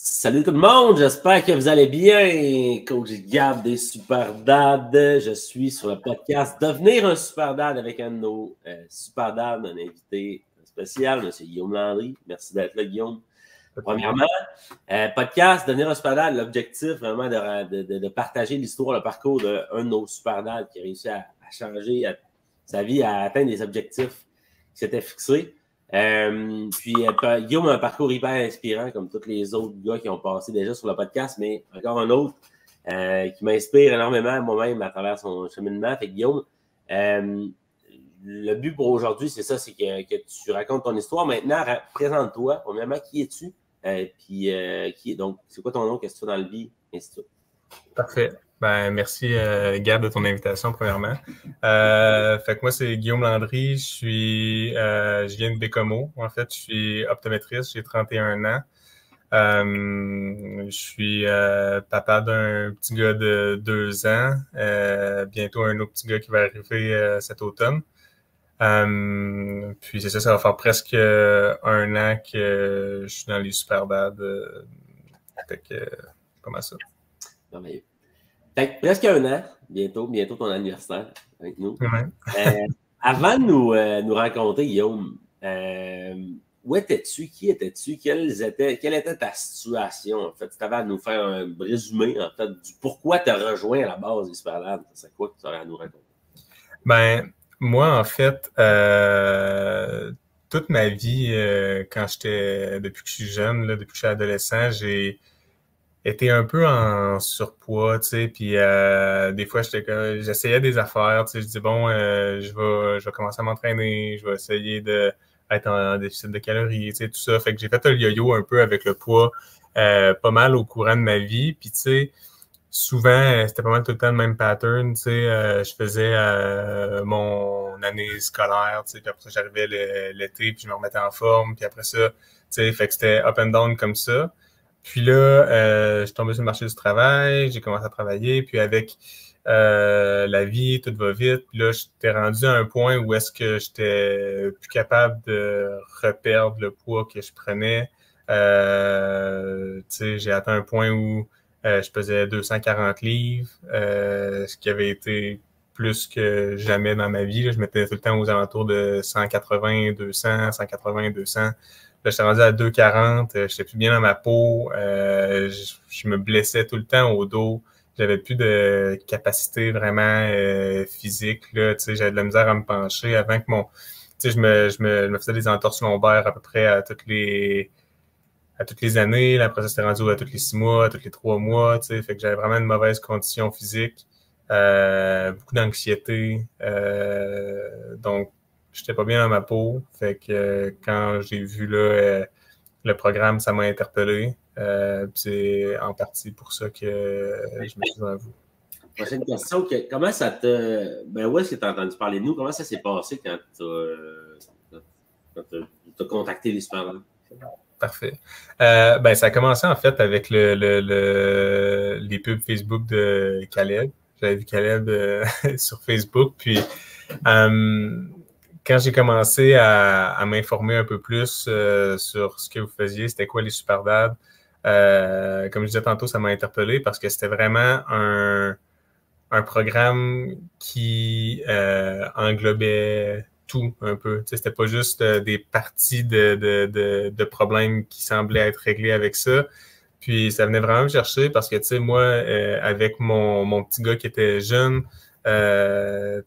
Salut tout le monde, j'espère que vous allez bien. Coach Gab des Super Dads. Je suis sur le podcast Devenir un Super Dad avec un de nos Super Dads, un invité spécial, M. Guillaume Landry. Merci d'être là, Guillaume. Premièrement, podcast Devenir un Super Dad, l'objectif vraiment de partager l'histoire, le parcours d'un de nos Super Dads qui a réussi à changer sa vie, à atteindre des objectifs qui s'étaient fixés. Guillaume a un parcours hyper inspirant, comme tous les autres gars qui ont passé déjà sur le podcast, mais encore un autre qui m'inspire énormément moi-même à travers son cheminement. Fait que Guillaume, le but pour aujourd'hui, c'est ça, c'est que tu racontes ton histoire. Maintenant, présente-toi. Premièrement, qui es-tu? Donc, c'est quoi ton nom? Qu'est-ce que tu fais dans la vie? Ainsi de suite. Parfait. Ben, merci, Gab, de ton invitation, premièrement. Fait que moi, c'est Guillaume Landry. Je viens de Bécomo. En fait, je suis optométriste. J'ai 31 ans. Je suis papa d'un petit gars de 2 ans. Bientôt un autre petit gars qui va arriver cet automne. Puis c'est ça va faire presque 1 an que je suis dans les Super Dads. Fait que, comment ça? Merveilleux. Fait que presque 1 an, bientôt ton anniversaire avec nous. Ouais. Avant de nous rencontrer, Guillaume, où étais-tu? Qui étais-tu? Quelle était ta situation? En fait, tu avais à nous faire un résumé, en fait, du pourquoi tu as rejoint à la base des Super Dads. C'est quoi que tu aurais à nous raconter? Ben, moi, en fait, toute ma vie, depuis que je suis jeune, depuis que je suis adolescent, j'ai été un peu en surpoids, tu sais, puis des fois, j'essayais des affaires, tu sais, je dis bon, je vais commencer à m'entraîner, je vais essayer d'être en déficit de calories, tu sais, tout ça. Fait que j'ai fait un yo-yo un peu avec le poids, pas mal au courant de ma vie, puis tu sais, souvent, c'était pas mal tout le temps le même pattern, tu sais, je faisais mon année scolaire, tu sais, puis après ça, j'arrivais l'été, puis je me remettais en forme, puis après ça, tu sais, fait que c'était up and down comme ça. Puis là, je suis tombé sur le marché du travail, j'ai commencé à travailler, puis avec la vie, tout va vite. Puis là, j'étais rendu à un point où est-ce que j'étais plus capable de reperdre le poids que je prenais. Tu sais, j'ai atteint un point où je pesais 240 livres, ce qui avait été plus que jamais dans ma vie. Là. Je m'étais tout le temps aux alentours de 180, 200, 180, 200. Là, j'étais rendu à 240, j'étais plus bien dans ma peau, je me blessais tout le temps au dos, j'avais plus de capacité vraiment physique, là, tu sais, j'avais de la misère à me pencher avant que tu sais, je me faisais des entorses lombaires à peu près à toutes les années, là, après ça, c'était rendu à tous les 6 mois, à tous les 3 mois, tu sais, fait que j'avais vraiment une mauvaise condition physique, beaucoup d'anxiété, donc j'étais pas bien dans ma peau, fait que quand j'ai vu là, le programme, ça m'a interpellé, c'est en partie pour ça que je me suis dit à vous. Prochaine question, comment ça te... Ben, où est-ce que tu as entendu parler de nous? Comment ça s'est passé quand tu as contacté les Super Dads? Parfait. Ben, ça a commencé en fait avec les pubs Facebook de Caleb. J'avais vu Caleb sur Facebook. Puis quand j'ai commencé à m'informer un peu plus sur ce que vous faisiez, c'était quoi les Super Dads, comme je disais tantôt, ça m'a interpellé parce que c'était vraiment un programme qui englobait tout un peu. Tu sais, c'était pas juste des parties de problèmes qui semblaient être réglés avec ça. Puis ça venait vraiment me chercher parce que, tu sais, moi, avec mon petit gars qui était jeune, tu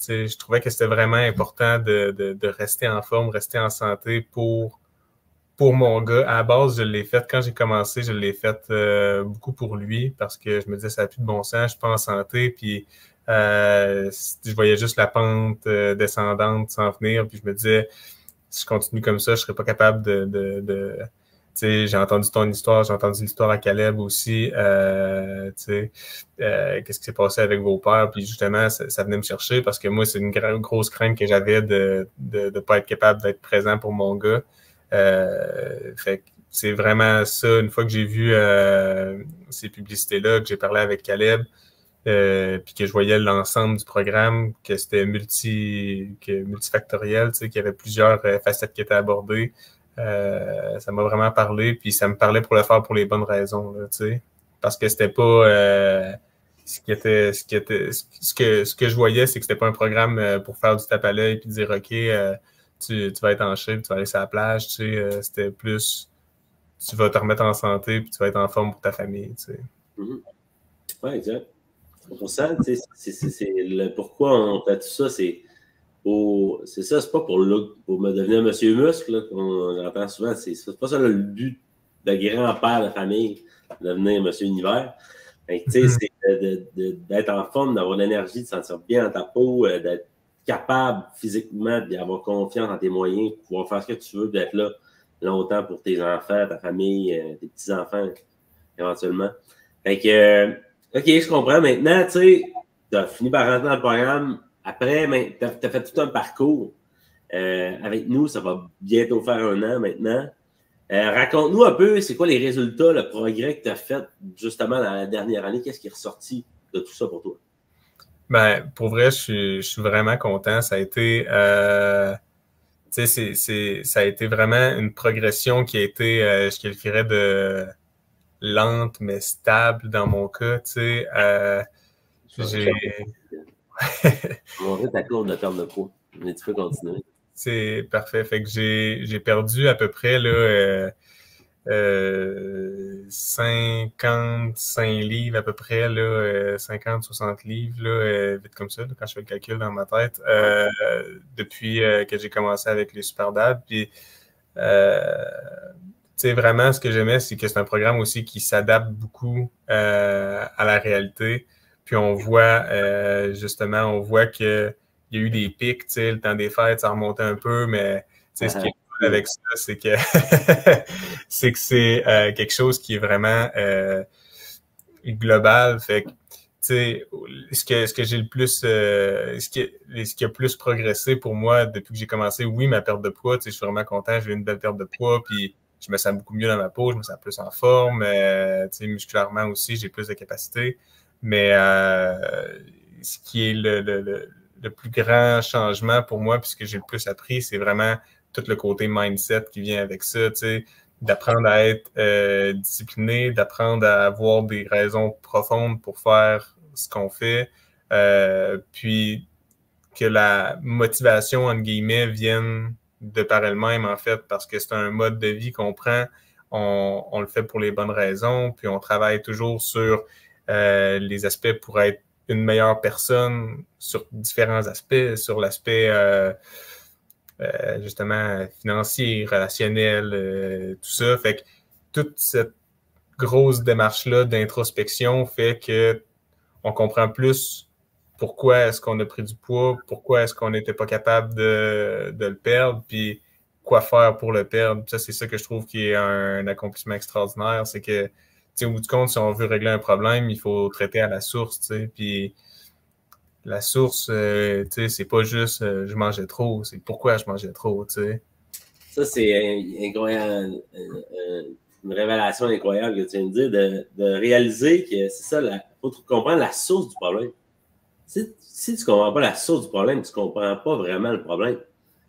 sais, je trouvais que c'était vraiment important de rester en forme, rester en santé pour mon gars. À la base, je l'ai fait quand j'ai commencé, je l'ai fait beaucoup pour lui parce que je me disais ça n'a plus de bon sens, je suis pas en santé, puis je voyais juste la pente descendante s'en venir, puis je me disais si je continue comme ça, je serais pas capable tu sais, j'ai entendu ton histoire, j'ai entendu l'histoire à Caleb aussi, tu sais, qu'est-ce qui s'est passé avec vos pères, puis justement, ça venait me chercher parce que moi, c'est une grosse crainte que j'avais de pas être capable d'être présent pour mon gars. Fait que c'est vraiment ça, une fois que j'ai vu ces publicités-là, que j'ai parlé avec Caleb, puis que je voyais l'ensemble du programme, que c'était multifactoriel, tu sais, qu'il y avait plusieurs facettes qui étaient abordées. Ça m'a vraiment parlé, puis ça me parlait pour le faire pour les bonnes raisons, là, tu sais. Parce que c'était pas ce que je voyais, c'est que c'était pas un programme pour faire du tape à l'œil puis dire OK, tu vas être en shape, tu vas aller sur la plage, tu sais. C'était plus tu vas te remettre en santé puis tu vas être en forme pour ta famille, tu sais. Mm-hmm. Oui, exact. 100%, tu sais, c'est le pourquoi on fait tout ça, c'est ça, c'est pas pour me devenir Monsieur Muscle, là, qu'on entend souvent, c'est pas ça le but de grand-père de famille, de devenir Monsieur Univers. Tu sais, c'est d'être en forme, d'avoir de l'énergie, de se sentir bien dans ta peau, d'être capable physiquement, d'avoir confiance en tes moyens, de pouvoir faire ce que tu veux, d'être là longtemps pour tes enfants, ta famille, tes petits-enfants, éventuellement. Fait que, OK, je comprends. Maintenant, tu sais, tu as fini par rentrer dans le programme. Après, tu as fait tout un parcours avec nous. Ça va bientôt faire 1 an maintenant. Raconte-nous un peu, c'est quoi les résultats, le progrès que tu as fait justement dans la dernière année? Qu'est-ce qui est ressorti de tout ça pour toi? Ben, pour vrai, je suis vraiment content. Ça a été, tu sais, ça a été vraiment une progression qui a été, je qualifierais de lente mais stable dans mon cas. Tu sais, j'ai. Montrer ta courbe de perte de poids, mais tu peux continuer. C'est parfait. Fait que j'ai perdu à peu près là, 55 livres à peu près, là, 50-60 livres, là, vite comme ça, là, quand je fais le calcul dans ma tête, depuis que j'ai commencé avec les Super Dad. Puis, tu sais, vraiment, ce que j'aimais, c'est que c'est un programme aussi qui s'adapte beaucoup à la réalité. Puis on voit, justement, on voit que il y a eu des pics, tu sais, le temps des fêtes, ça remontait un peu, mais tu sais, ce qui est cool avec ça, c'est que c'est quelque chose qui est vraiment global. Fait que, tu sais, ce que j'ai le plus, ce qui a plus progressé pour moi depuis que j'ai commencé, oui, ma perte de poids, tu sais, je suis vraiment content, j'ai eu une belle perte de poids, puis je me sens beaucoup mieux dans ma peau, je me sens plus en forme, tu sais, musculairement aussi, j'ai plus de capacité. Mais ce qui est le plus grand changement pour moi, puis ce que j'ai le plus appris, c'est vraiment tout le côté mindset qui vient avec ça, tu sais, d'apprendre à être discipliné, d'apprendre à avoir des raisons profondes pour faire ce qu'on fait, puis que la motivation, entre guillemets, vienne de par elle-même, en fait, parce que c'est un mode de vie qu'on prend, on le fait pour les bonnes raisons, puis on travaille toujours sur les aspects pour être une meilleure personne sur différents aspects, sur l'aspect justement financier, relationnel, tout ça. Fait que toute cette grosse démarche-là d'introspection fait que on comprend plus pourquoi est-ce qu'on a pris du poids, pourquoi est-ce qu'on n'était pas capable de le perdre, puis quoi faire pour le perdre. Ça, c'est ça que je trouve qui est un accomplissement extraordinaire, c'est que au bout du compte, si on veut régler un problème, il faut traiter à la source, tu sais, puis la source, tu sais, c'est pas juste je mangeais trop, c'est pourquoi je mangeais trop, tu sais. Ça, c'est incroyable, une révélation incroyable que tu viens de dire, de réaliser que c'est ça, il faut comprendre la source du problème. Si tu ne comprends pas la source du problème, tu ne comprends pas vraiment le problème.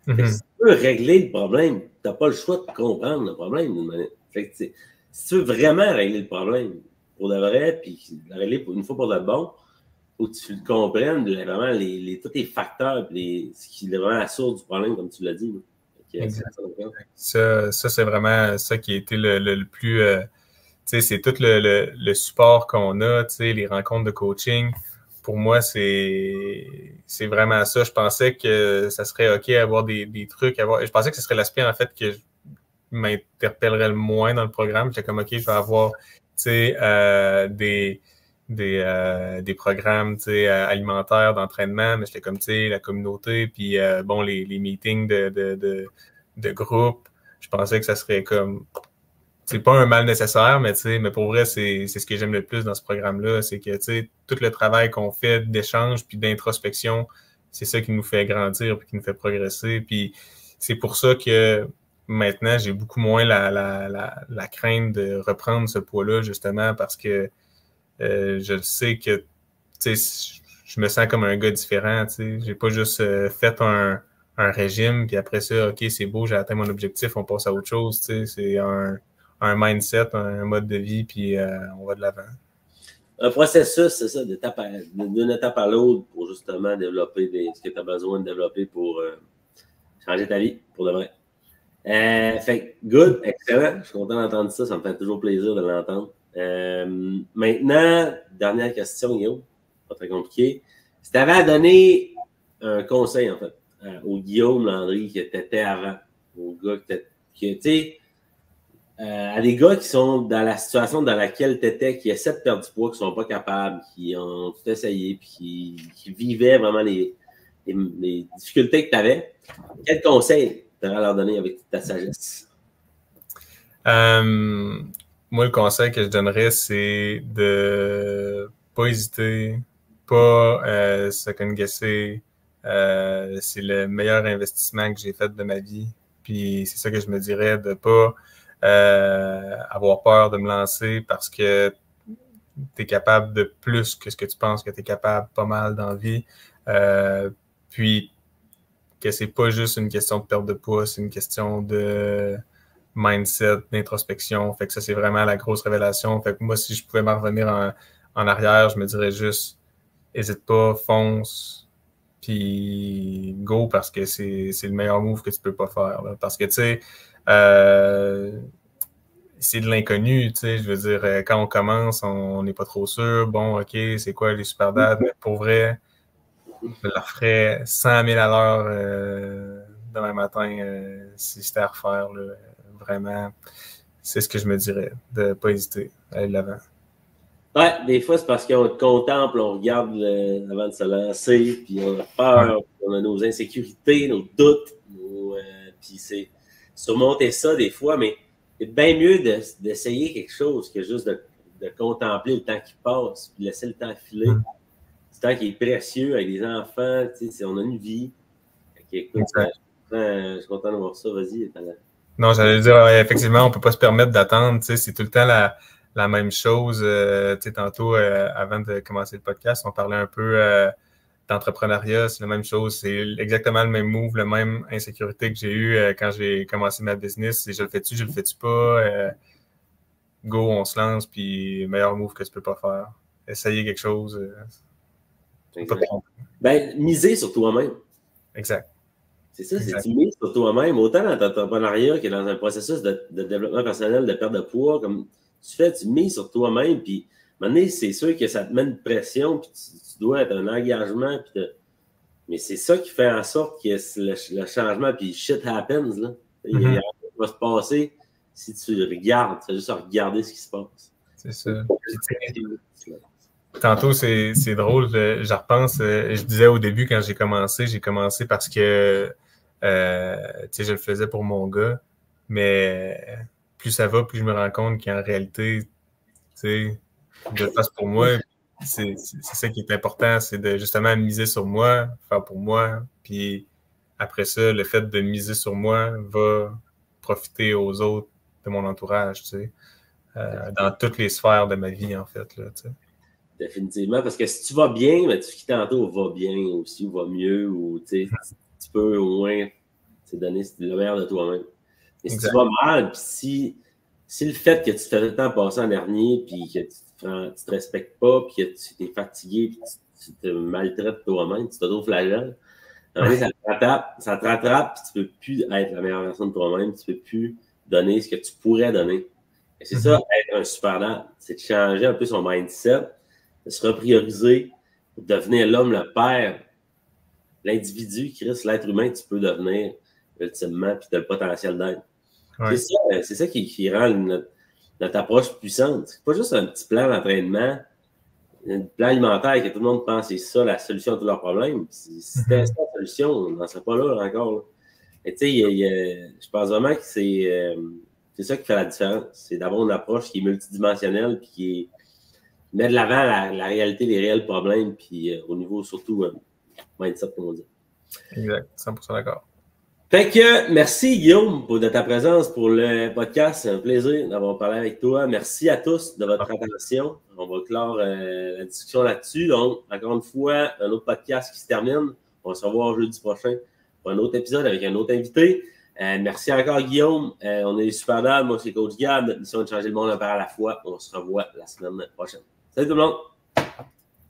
Si tu veux régler le problème, tu n'as pas le choix de comprendre le problème d'une manière. Si tu veux vraiment régler le problème pour de vrai, puis le régler une fois pour de bon, il faut que tu comprennes vraiment tous les facteurs, ce qui est vraiment la source du problème, comme tu l'as dit. Ça, c'est vraiment ça qui a été le plus... tu sais, c'est tout le support qu'on a, tu sais, les rencontres de coaching. Pour moi, c'est vraiment ça. Je pensais que ça serait OK avoir des trucs. Je pensais que ce serait l'aspect, en fait, que m'interpellerait le moins dans le programme. J'étais comme, OK, je vais avoir, tu sais, des programmes, tu sais, alimentaires, d'entraînement, mais j'étais comme, tu sais, la communauté, puis bon, les meetings de groupe. Je pensais que ça serait comme... C'est pas un mal nécessaire, mais tu sais, mais pour vrai, c'est ce que j'aime le plus dans ce programme-là, c'est que, tu sais, tout le travail qu'on fait d'échange puis d'introspection, c'est ça qui nous fait grandir puis qui nous fait progresser. Puis c'est pour ça que maintenant, j'ai beaucoup moins la crainte de reprendre ce poids-là, justement, parce que je sais que, tu sais, je me sens comme un gars différent, tu sais. J'ai pas juste fait un un régime, puis après ça, OK, c'est beau, j'ai atteint mon objectif, on passe à autre chose. C'est un mindset, un mode de vie, puis on va de l'avant. Un processus, c'est ça, d'une étape à l'autre pour justement développer ce que tu as besoin de développer pour changer ta vie, pour de vrai. Fait good, excellent. Je suis content d'entendre ça. Ça me fait toujours plaisir de l'entendre. Maintenant, dernière question, Guillaume. Pas très compliqué. Si tu avais à donner un conseil, en fait, au Guillaume Landry que tu étais avant, au gars tu sais, à des gars qui sont dans la situation dans laquelle tu étais, qui essaient de perdre du poids, qui sont pas capables, qui ont tout essayé, puis qui vivaient vraiment les difficultés que tu avais, quel conseil tu aurais à leur donner avec toute ta sagesse? Moi, le conseil que je donnerais, c'est de pas hésiter, pas second-guesser. C'est le meilleur investissement que j'ai fait de ma vie. Puis c'est ça que je me dirais, de pas avoir peur de me lancer parce que tu es capable de plus que ce que tu penses que tu es capable pas mal dans la vie. Puis que c'est pas juste une question de perte de poids, c'est une question de mindset, d'introspection. Fait que ça, c'est vraiment la grosse révélation. Fait que moi, si je pouvais m'en revenir en arrière, je me dirais juste, hésite pas, fonce, puis go, parce que c'est le meilleur move que tu peux pas faire. Là. Parce que, tu sais, c'est de l'inconnu, tu sais, je veux dire, quand on commence, on n'est pas trop sûr. Bon, OK, c'est quoi les super dads? Mais pour vrai, je leur ferais 100 000 à l'heure demain matin si c'était à refaire, là. Vraiment, c'est ce que je me dirais, de ne pas hésiter à aller de l'avant. Ouais, des fois, c'est parce qu'on te contemple, on regarde avant de se lancer, puis on a peur, Ouais. on a nos insécurités, nos doutes, puis c'est surmonter ça des fois, mais c'est bien mieux d'essayer quelque chose que juste de contempler le temps qui passe, puis laisser le temps filer. C'est un temps qui est précieux avec des enfants, tu sais, on a une vie. Écoute, je suis content de voir ça, vas-y. Non, j'allais dire, effectivement, on ne peut pas se permettre d'attendre, tu sais, c'est tout le temps la même chose. Tu sais, tantôt, avant de commencer le podcast, on parlait un peu d'entrepreneuriat, c'est la même chose, c'est exactement le même move, la même insécurité que j'ai eue quand j'ai commencé ma business, c'est je le fais-tu pas, go, on se lance, puis meilleur move que tu peux pas faire. Essayer quelque chose, pas te tromper. Ben, miser sur toi-même. Exact. C'est ça, c'est tu mises sur toi-même, autant dans l'entrepreneuriat que dans un processus de développement personnel, de perte de poids, comme tu mises sur toi-même, puis maintenant, c'est sûr que ça te met une pression, puis tu dois être un engagement, mais c'est ça qui fait en sorte que le changement, puis shit happens, là. Il y a rien qui va se passer si tu regardes, tu fais juste regarder ce qui se passe. C'est ça. Tantôt, c'est drôle, je repense, je disais au début quand j'ai commencé parce que tu sais, je le faisais pour mon gars, mais plus ça va, plus je me rends compte qu'en réalité, tu sais, je le fasse pour moi, c'est ça qui est important, c'est de justement miser sur moi, faire pour moi, puis après ça, le fait de miser sur moi va profiter aux autres de mon entourage, tu sais, dans toutes les sphères de ma vie, en fait, là, tu sais. Définitivement, parce que si tu vas bien, mais tu quittes tantôt, va bien aussi, ou va mieux, ou tu peux au moins donner le meilleur de toi-même. Mais si tu vas mal, puis si le fait que tu te fais le temps passer en dernier, puis que tu te respectes pas, puis que tu t'es fatigué, puis tu te maltraites toi-même, tu t'auto-flagelles, ça te rattrape, puis tu peux plus être la meilleure version de toi-même, tu peux plus donner ce que tu pourrais donner. Et c'est ça, être un super dad, c'est de changer un peu son mindset, de se reprioriser pour devenir l'homme, le père, l'individu qui reste l'être humain que tu peux devenir ultimement, puis tu as le potentiel d'être. Ouais. C'est ça qui rend notre approche puissante. C'est pas juste un petit plan d'entraînement, un plan alimentaire que tout le monde pense que c'est ça la solution à tous leurs problèmes. Si c'était ça la solution, on n'en serait pas là encore. Là. Et tu sais, je pense vraiment que c'est ça qui fait la différence. C'est d'avoir une approche qui est multidimensionnelle puis qui met de l'avant la réalité, les réels problèmes, puis au niveau surtout mindset, comme on dit. Exact, 100% d'accord. Fait que merci Guillaume de ta présence pour le podcast. C'est un plaisir d'avoir parlé avec toi. Merci à tous de votre attention. On va clore la discussion là-dessus. Donc, encore une fois, un autre podcast qui se termine. On va se revoir jeudi prochain pour un autre épisode avec un autre invité. Merci encore, Guillaume. On est les Super Dads. Moi, c'est Coach Gab. Notre mission est de changer le monde un par à la fois. On se revoit la semaine prochaine. Salut tout le monde!